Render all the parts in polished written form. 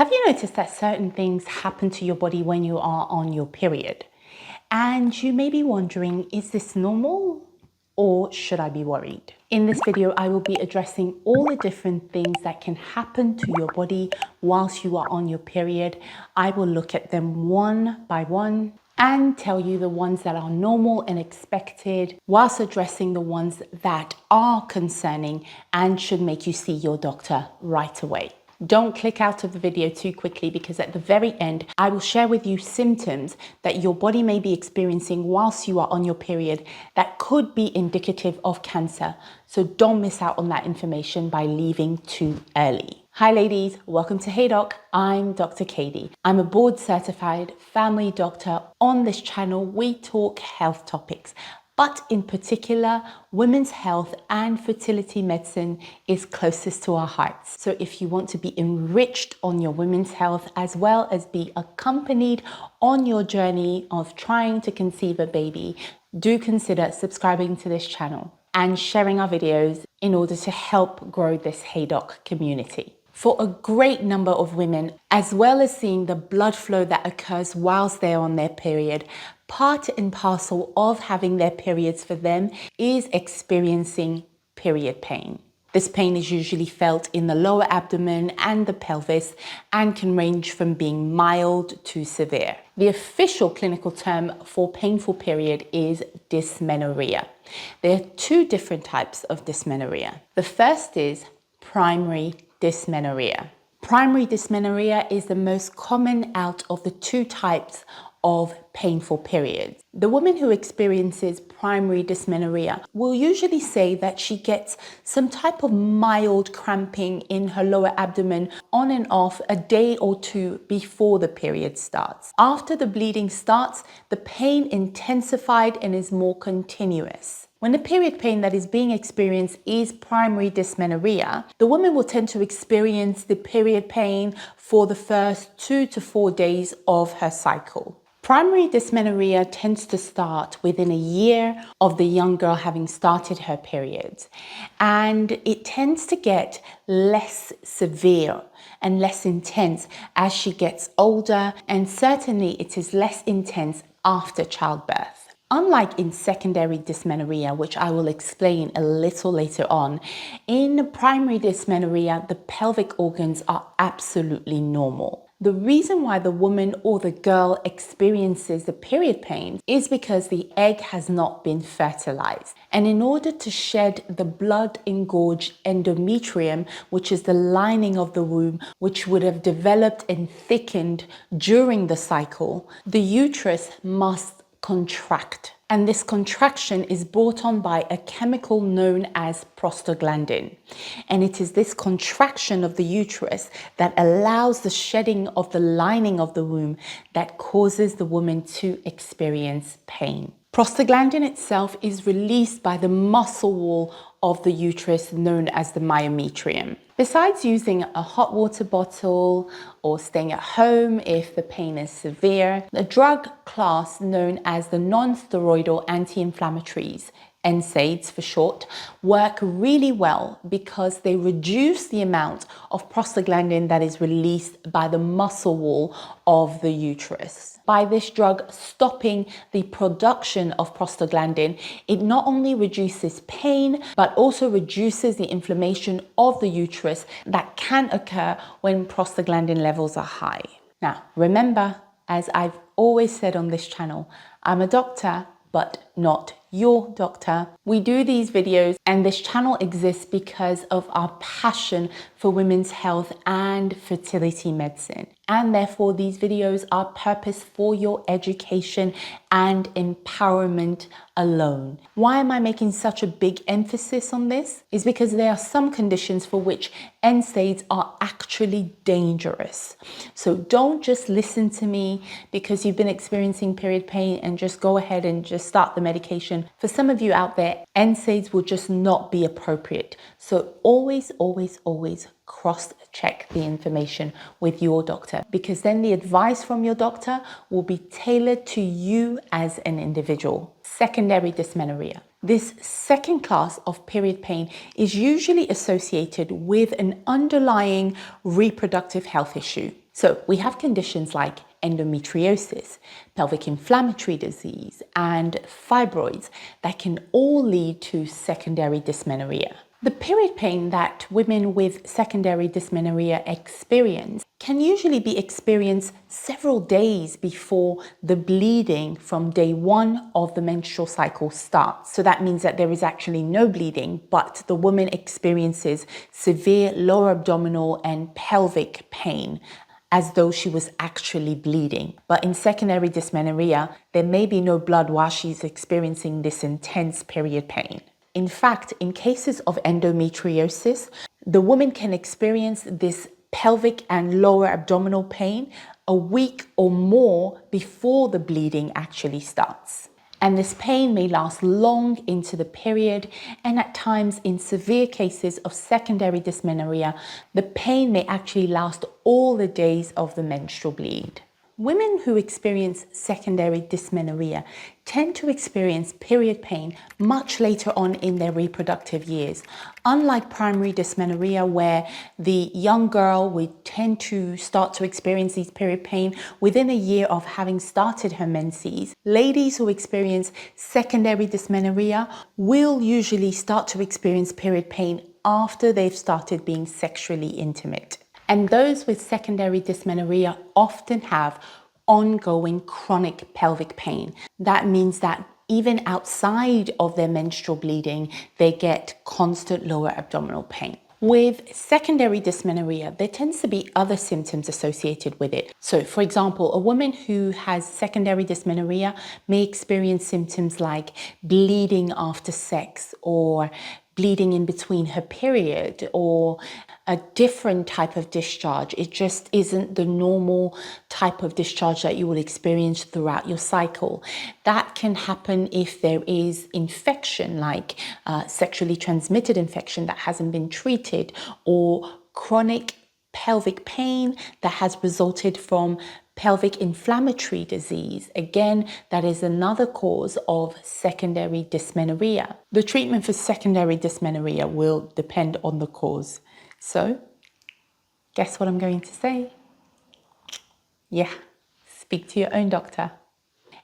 Have you noticed that certain things happen to your body when you are on your period? And you may be wondering, is this normal or should I be worried? In this video, I will be addressing all the different things that can happen to your body whilst you are on your period. I will look at them one by one and tell you the ones that are normal and expected, whilst addressing the ones that are concerning and should make you see your doctor right away. Don't click out of the video too quickly, because at the very end, I will share with you symptoms that your body may be experiencing whilst you are on your period that could be indicative of cancer. So don't miss out on that information by leaving too early. Hi ladies, welcome to Hey Doc. I'm Dr. Kady. I'm a board certified family doctor. On this channel, we talk health topics, but in particular, women's health and fertility medicine is closest to our hearts. So if you want to be enriched on your women's health, as well as be accompanied on your journey of trying to conceive a baby, do consider subscribing to this channel and sharing our videos in order to help grow this Hey Doc community. For a great number of women, as well as seeing the blood flow that occurs whilst they're on their period, part and parcel of having their periods for them is experiencing period pain. This pain is usually felt in the lower abdomen and the pelvis and can range from being mild to severe. The official clinical term for painful period is dysmenorrhea. There are two different types of dysmenorrhea. The first is primary dysmenorrhea. Primary dysmenorrhea is the most common out of the two types of painful periods. The woman who experiences primary dysmenorrhea will usually say that she gets some type of mild cramping in her lower abdomen on and off a day or two before the period starts. After the bleeding starts, the pain intensified and is more continuous. When the period pain that is being experienced is primary dysmenorrhea, the woman will tend to experience the period pain for the first 2 to 4 days of her cycle. Primary dysmenorrhea tends to start within a year of the young girl having started her periods, and it tends to get less severe and less intense as she gets older, and certainly it is less intense after childbirth. Unlike in secondary dysmenorrhea, which I will explain a little later on, in primary dysmenorrhea, the pelvic organs are absolutely normal. The reason why the woman or the girl experiences the period pain is because the egg has not been fertilized. And in order to shed the blood-engorged endometrium, which is the lining of the womb, which would have developed and thickened during the cycle, the uterus must contract. And this contraction is brought on by a chemical known as prostaglandin. And it is this contraction of the uterus that allows the shedding of the lining of the womb that causes the woman to experience pain. Prostaglandin itself is released by the muscle wall of the uterus known as the myometrium. Besides using a hot water bottle or staying at home if the pain is severe, the drug class known as the non-steroidal anti-inflammatories, NSAIDs for short, work really well because they reduce the amount of prostaglandin that is released by the muscle wall of the uterus. By this drug stopping the production of prostaglandin, it not only reduces pain, but also reduces the inflammation of the uterus that can occur when prostaglandin levels are high. Now, remember, as I've always said on this channel, I'm a doctor, but not your doctor. We do these videos and this channel exists because of our passion for women's health and fertility medicine. And therefore these videos are purpose for your education and empowerment alone. Why am I making such a big emphasis on this? Is because there are some conditions for which NSAIDs are actually dangerous. So don't just listen to me because you've been experiencing period pain and just go ahead and just start the medication. For some of you out there, NSAIDs will just not be appropriate. So always, always, always cross-check the information with your doctor, because then the advice from your doctor will be tailored to you as an individual. Secondary dysmenorrhea. This second class of period pain is usually associated with an underlying reproductive health issue. So we have conditions like endometriosis, pelvic inflammatory disease, and fibroids that can all lead to secondary dysmenorrhea. The period pain that women with secondary dysmenorrhea experience can usually be experienced several days before the bleeding from day 1 of the menstrual cycle starts. So that means that there is actually no bleeding, but the woman experiences severe lower abdominal and pelvic pain as though she was actually bleeding. But in secondary dysmenorrhea, there may be no blood while she's experiencing this intense period pain. In fact, in cases of endometriosis, the woman can experience this pelvic and lower abdominal pain a week or more before the bleeding actually starts. And this pain may last long into the period, and at times in severe cases of secondary dysmenorrhea, the pain may actually last all the days of the menstrual bleed. Women who experience secondary dysmenorrhea tend to experience period pain much later on in their reproductive years. Unlike primary dysmenorrhea, where the young girl would tend to start to experience these period pain within a year of having started her menses, ladies who experience secondary dysmenorrhea will usually start to experience period pain after they've started being sexually intimate. And those with secondary dysmenorrhea often have ongoing chronic pelvic pain. That means that even outside of their menstrual bleeding, they get constant lower abdominal pain. With secondary dysmenorrhea, there tends to be other symptoms associated with it. So, for example, a woman who has secondary dysmenorrhea may experience symptoms like bleeding after sex, or bleeding in between her period, or a different type of discharge. It just isn't the normal type of discharge that you will experience throughout your cycle. That can happen if there is infection, like sexually transmitted infection that hasn't been treated, or chronic pelvic pain that has resulted from pelvic inflammatory disease. Again, that is another cause of secondary dysmenorrhea. The treatment for secondary dysmenorrhea will depend on the cause. So, guess what I'm going to say? Yeah, speak to your own doctor.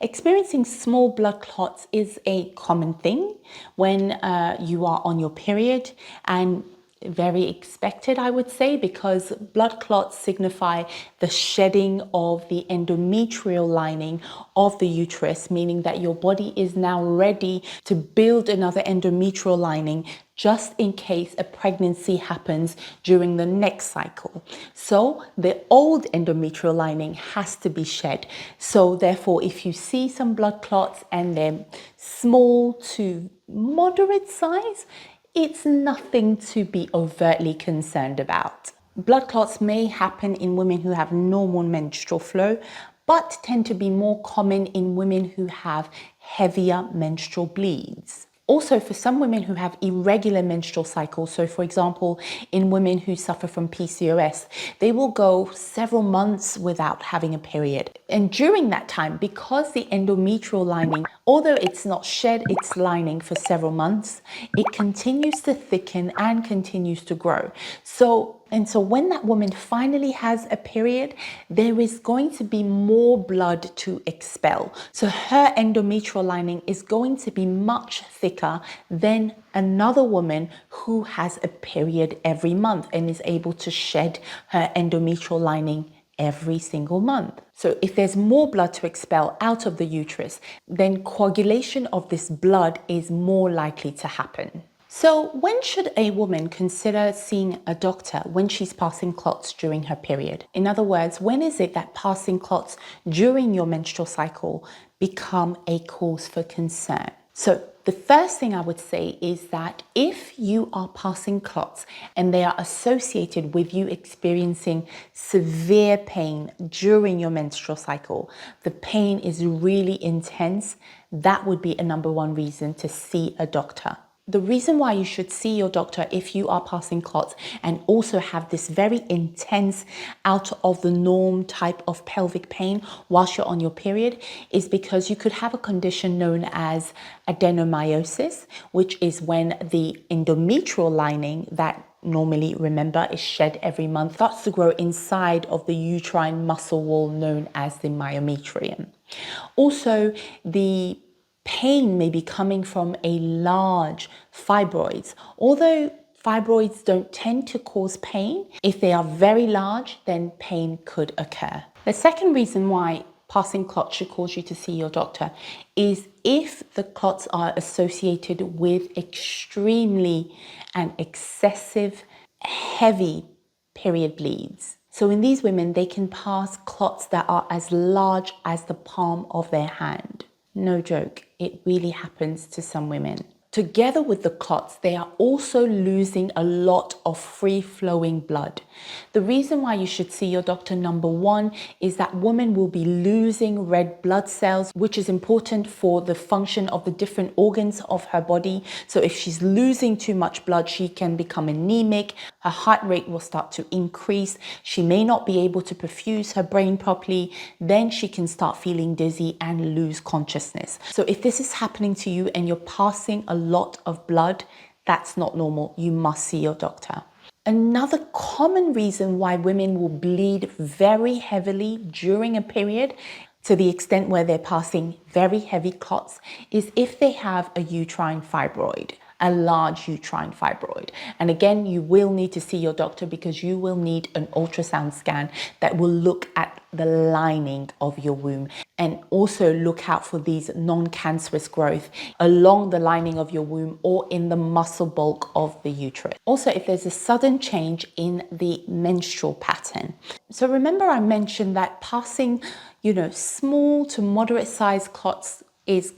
Experiencing small blood clots is a common thing when you are on your period, and very expected, I would say, because blood clots signify the shedding of the endometrial lining of the uterus, meaning that your body is now ready to build another endometrial lining just in case a pregnancy happens during the next cycle. So the old endometrial lining has to be shed. So therefore, if you see some blood clots and they're small to moderate size, it's nothing to be overtly concerned about. Blood clots may happen in women who have normal menstrual flow, but tend to be more common in women who have heavier menstrual bleeds. Also, for some women who have irregular menstrual cycles, so for example, in women who suffer from PCOS, they will go several months without having a period. And during that time, because the endometrial lining, although it's not shed its lining for several months, it continues to thicken and continues to grow. So when that woman finally has a period, there is going to be more blood to expel. So her endometrial lining is going to be much thicker than another woman who has a period every month and is able to shed her endometrial lining every single month. So if there's more blood to expel out of the uterus, then coagulation of this blood is more likely to happen. So when should a woman consider seeing a doctor when she's passing clots during her period? In other words, when is it that passing clots during your menstrual cycle become a cause for concern? So the first thing I would say is that if you are passing clots and they are associated with you experiencing severe pain during your menstrual cycle, the pain is really intense, that would be a number one reason to see a doctor. The reason why you should see your doctor if you are passing clots and also have this very intense out of the norm type of pelvic pain whilst you're on your period is because you could have a condition known as adenomyosis, which is when the endometrial lining that normally, remember, is shed every month starts to grow inside of the uterine muscle wall known as the myometrium. Also, the pain may be coming from a large fibroids. Although fibroids don't tend to cause pain, if they are very large, then pain could occur. The second reason why passing clots should cause you to see your doctor is if the clots are associated with extremely and excessive heavy period bleeds. So in these women, they can pass clots that are as large as the palm of their hand. No joke, it really happens to some women. Together with the clots, they are also losing a lot of free-flowing blood. The reason why you should see your doctor, number one, is that women will be losing red blood cells, which is important for the function of the different organs of her body. So if she's losing too much blood, she can become anemic, her heart rate will start to increase, she may not be able to perfuse her brain properly, then she can start feeling dizzy and lose consciousness. So if this is happening to you and you're passing a lot of blood, that's not normal. You must see your doctor. Another common reason why women will bleed very heavily during a period, to the extent where they're passing very heavy clots, is if they have a uterine fibroid, a large uterine fibroid. And again, you will need to see your doctor because you will need an ultrasound scan that will look at the lining of your womb and also look out for these non-cancerous growth along the lining of your womb or in the muscle bulk of the uterus. Also, if there's a sudden change in the menstrual pattern. So remember I mentioned that passing, small to moderate sized clots is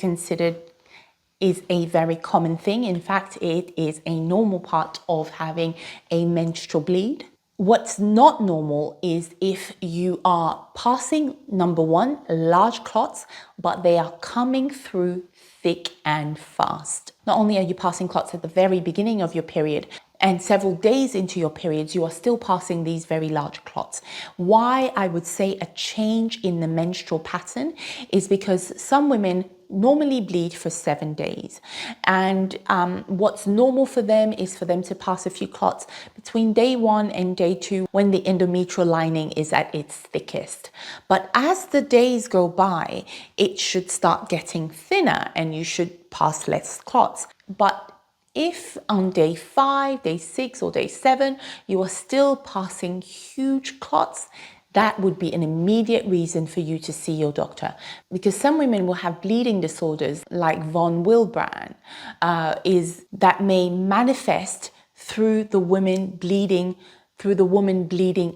a very common thing. In fact, it is a normal part of having a menstrual bleed. What's not normal is if you are passing, number one, large clots, but they are coming through thick and fast. Not only are you passing clots at the very beginning of your period, and several days into your periods, you are still passing these very large clots. Why I would say a change in the menstrual pattern is because some women normally bleed for 7 days. And what's normal for them is for them to pass a few clots between day 1 and day 2 when the endometrial lining is at its thickest. But as the days go by, it should start getting thinner and you should pass less clots. But if on day 5, day 6 or day 7, you are still passing huge clots, that would be an immediate reason for you to see your doctor, because some women will have bleeding disorders like von Willebrand that may manifest through the woman bleeding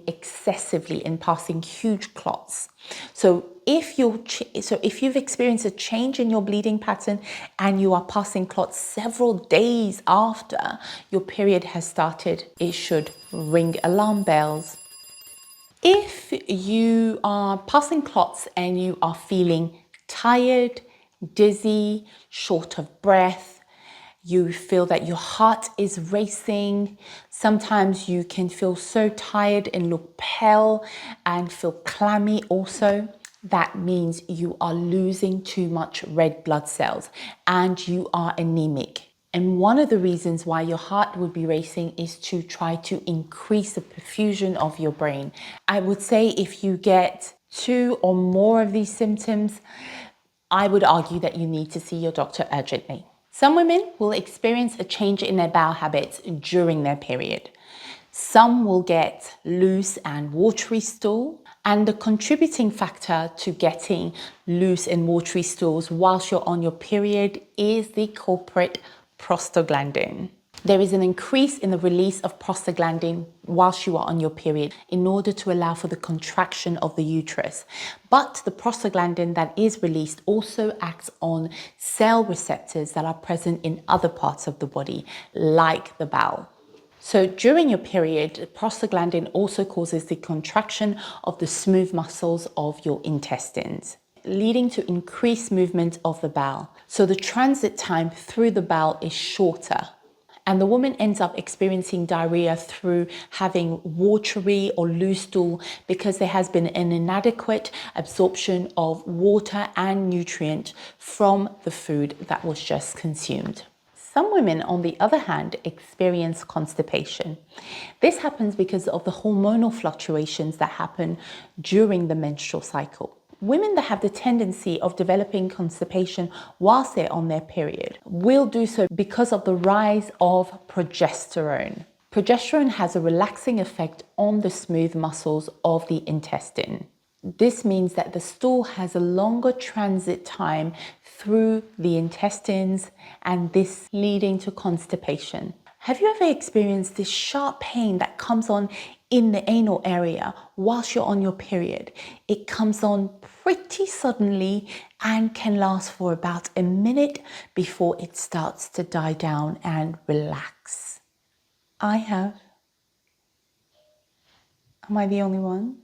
excessively and passing huge clots. So if you've experienced a change in your bleeding pattern and you are passing clots several days after your period has started, it should ring alarm bells. If you are passing clots and you are feeling tired, dizzy, short of breath, you feel that your heart is racing, sometimes you can feel so tired and look pale and feel clammy also, that means you are losing too much red blood cells and you are anemic. And one of the reasons why your heart would be racing is to try to increase the perfusion of your brain. I would say if you get 2 or more of these symptoms, I would argue that you need to see your doctor urgently. Some women will experience a change in their bowel habits during their period. Some will get loose and watery stool. And the contributing factor to getting loose and watery stools whilst you're on your period is the culprit prostaglandin. There is an increase in the release of prostaglandin whilst you are on your period in order to allow for the contraction of the uterus. But the prostaglandin that is released also acts on cell receptors that are present in other parts of the body, like the bowel. So during your period, prostaglandin also causes the contraction of the smooth muscles of your intestines. leading to increased movement of the bowel. So the transit time through the bowel is shorter. And the woman ends up experiencing diarrhea through having watery or loose stool because there has been an inadequate absorption of water and nutrient from the food that was just consumed. Some women, on the other hand, experience constipation. This happens because of the hormonal fluctuations that happen during the menstrual cycle. Women that have the tendency of developing constipation whilst they're on their period will do so because of the rise of progesterone. Progesterone has a relaxing effect on the smooth muscles of the intestine. This means that the stool has a longer transit time through the intestines, and this leading to constipation. Have you ever experienced this sharp pain that comes on in the anal area whilst you're on your period? It comes on pretty suddenly and can last for about a minute before it starts to die down and relax. I have. Am I the only one?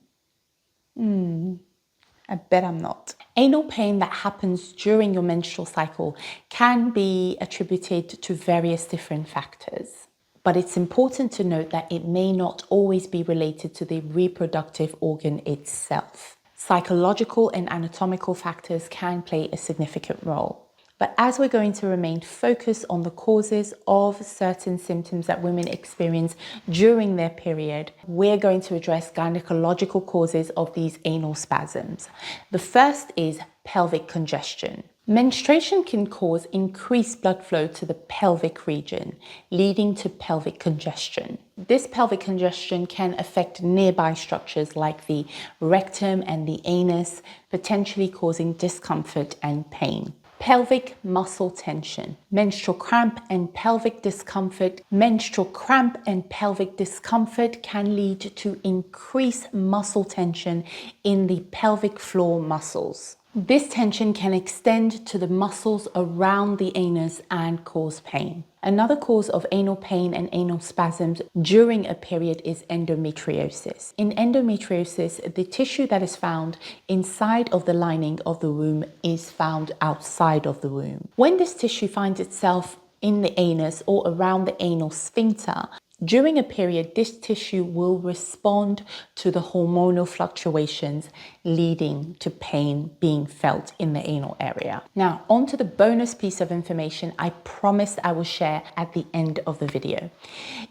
I bet I'm not. Anal pain that happens during your menstrual cycle can be attributed to various different factors. But it's important to note that it may not always be related to the reproductive organ itself. Psychological and anatomical factors can play a significant role. But as we're going to remain focused on the causes of certain symptoms that women experience during their period, we're going to address gynecological causes of these anal spasms. The first is pelvic congestion. Menstruation can cause increased blood flow to the pelvic region, leading to pelvic congestion. This pelvic congestion can affect nearby structures like the rectum and the anus, potentially causing discomfort and pain. Pelvic muscle tension. Menstrual cramp and pelvic discomfort. Menstrual cramp and pelvic discomfort can lead to increased muscle tension in the pelvic floor muscles. This tension can extend to the muscles around the anus and cause pain. Another cause of anal pain and anal spasms during a period is endometriosis. In endometriosis, the tissue that is found inside of the lining of the womb is found outside of the womb. When this tissue finds itself in the anus or around the anal sphincter, during a period, this tissue will respond to the hormonal fluctuations, leading to pain being felt in the anal area. Now, on to the bonus piece of information I promised I will share at the end of the video.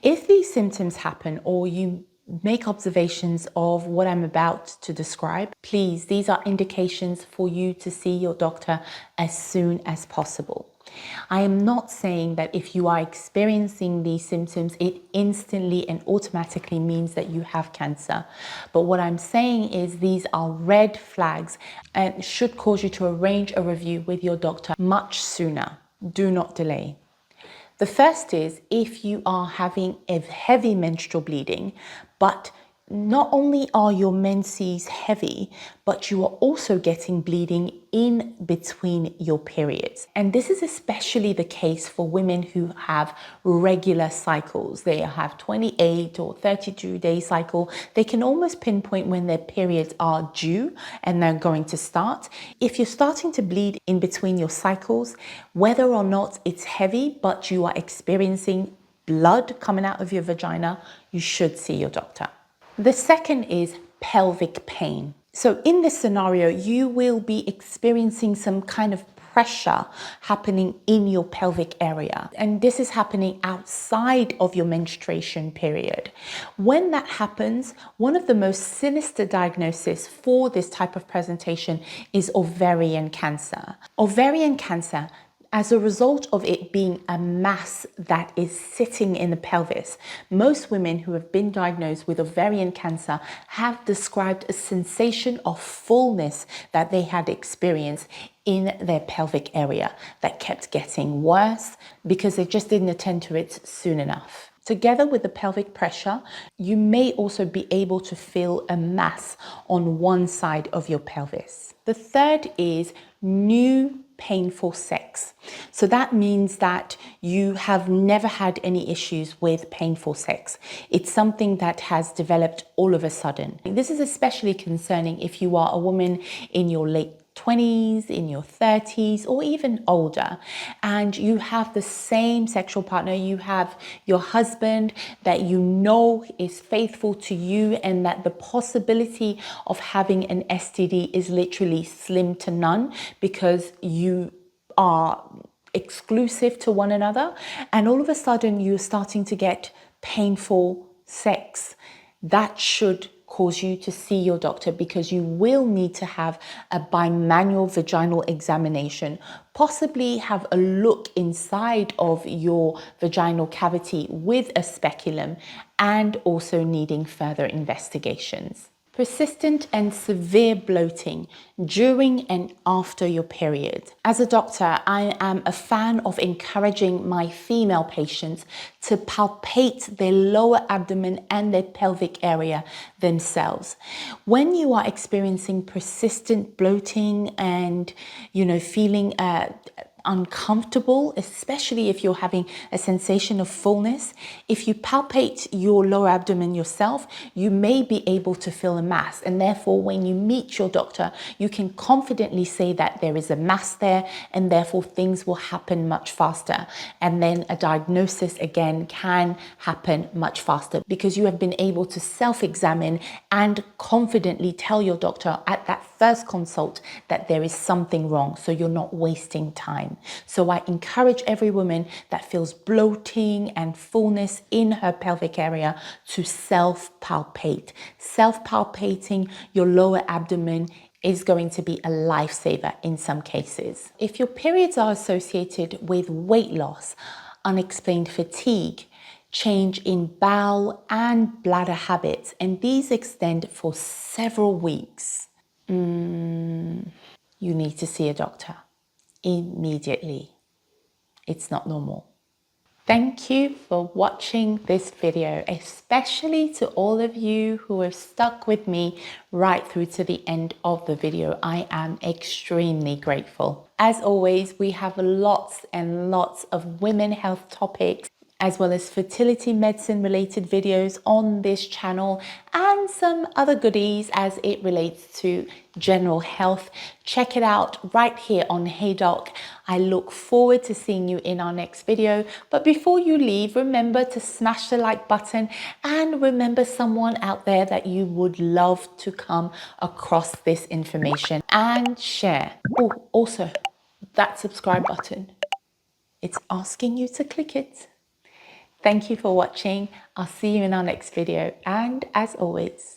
If these symptoms happen or you make observations of what I'm about to describe, please, these are indications for you to see your doctor as soon as possible. I am not saying that if you are experiencing these symptoms, it instantly and automatically means that you have cancer. But what I'm saying is these are red flags and should cause you to arrange a review with your doctor much sooner. Do not delay. The first is if you are having a heavy menstrual bleeding, but not only are your menses heavy, but you are also getting bleeding in between your periods. And this is especially the case for women who have regular cycles. They have 28 or 32-day cycle. They can almost pinpoint when their periods are due and they're going to start. If you're starting to bleed in between your cycles, whether or not it's heavy, but you are experiencing blood coming out of your vagina, you should see your doctor. The second is pelvic pain. So in this scenario, you will be experiencing some kind of pressure happening in your pelvic area. And this is happening outside of your menstruation period. When that happens, one of the most sinister diagnoses for this type of presentation is ovarian cancer. Ovarian cancer, as a result of it being a mass that is sitting in the pelvis, most women who have been diagnosed with ovarian cancer have described a sensation of fullness that they had experienced in their pelvic area that kept getting worse because they just didn't attend to it soon enough. Together with the pelvic pressure, you may also be able to feel a mass on one side of your pelvis. The third is new painful sex. So that means that you have never had any issues with painful sex. It's something that has developed all of a sudden. This is especially concerning if you are a woman in your late 20s, in your 30s, or even older, and you have the same sexual partner, you have your husband that you know is faithful to you, and that the possibility of having an STD is literally slim to none because you are exclusive to one another, and all of a sudden you're starting to get painful sex, that should cause you to see your doctor, because you will need to have a bimanual vaginal examination, possibly have a look inside of your vaginal cavity with a speculum, and also needing further investigations. Persistent and severe bloating during and after your period. As a doctor, I am a fan of encouraging my female patients to palpate their lower abdomen and their pelvic area themselves. When you are experiencing persistent bloating and, feeling uncomfortable, especially if you're having a sensation of fullness, if you palpate your lower abdomen yourself, you may be able to feel a mass, and therefore when you meet your doctor, you can confidently say that there is a mass there, and therefore things will happen much faster, and then a diagnosis again can happen much faster because you have been able to self-examine and confidently tell your doctor at that first consult that there is something wrong, so you're not wasting time. So I encourage every woman that feels bloating and fullness in her pelvic area to self-palpate. Self-palpating your lower abdomen is going to be a lifesaver in some cases. If your periods are associated with weight loss, unexplained fatigue, change in bowel and bladder habits, and these extend for several weeks, you need to see a doctor immediately. It's not normal. Thank you for watching this video, especially to all of you who have stuck with me right through to the end of the video. I am extremely grateful. As always, we have lots and lots of women health topics, as well as fertility medicine related videos on this channel, and some other goodies as it relates to general health. Check it out right here on Hey Doc. I look forward to seeing you in our next video. But before you leave, remember to smash the like button, and remember someone out there that you would love to come across this information, and share. Oh, also that subscribe button, it's asking you to click it. Thank you for watching. I'll see you in our next video. And as always,